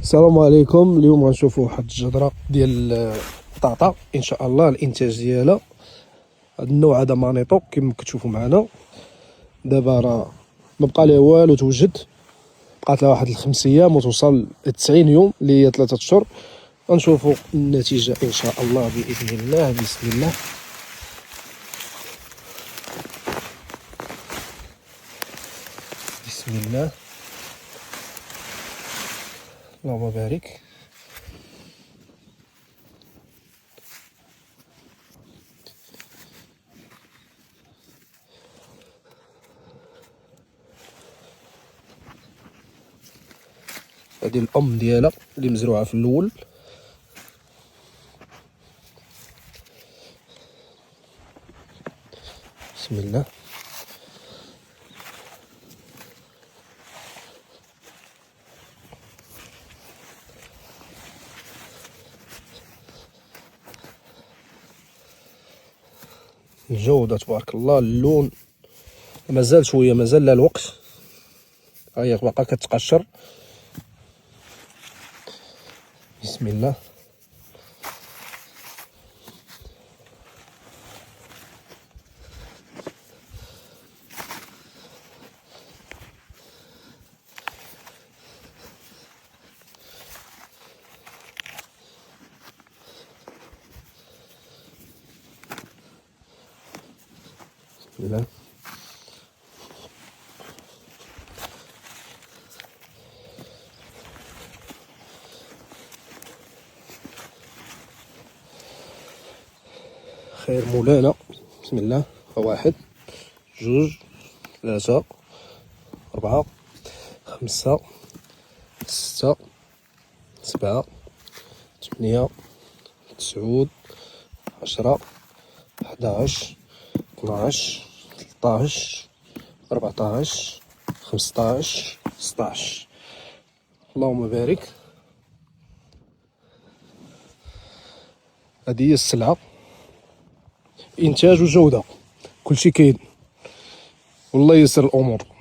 السلام عليكم. اليوم غنشوفوا واحد الجدرة ديال البطاطا ان شاء الله. الانتاج ديالها هذا النوع هذا مانيطو كما كتشوفوا معنا. دابا راه ما بقى ليه والو توجد، بقات لها واحد 5 ايام وتوصل ل 90 يوم اللي هي 3 اشهر. غنشوفوا النتيجة ان شاء الله باذن الله. بسم الله. بسم الله، اللهم بارك. هذه الام ديالها اللي مزروعه في الاول. بسم الله. الجودة تبارك الله. اللون مازال شويه، مازال لا الوقت، هي باقا كتقشر. بسم الله. بسم الله. خير مولانا. بسم الله. واحد، جوج، ثلاثة، أربعة، خمسة، ستة، سبعة، ثمانية، تسعود، 10، 11، 12، 13، 14، 15، 16. اللهم بارك. هذه هي السلعة، إنتاج وجودة كلشي كاين، والله يسر الأمور.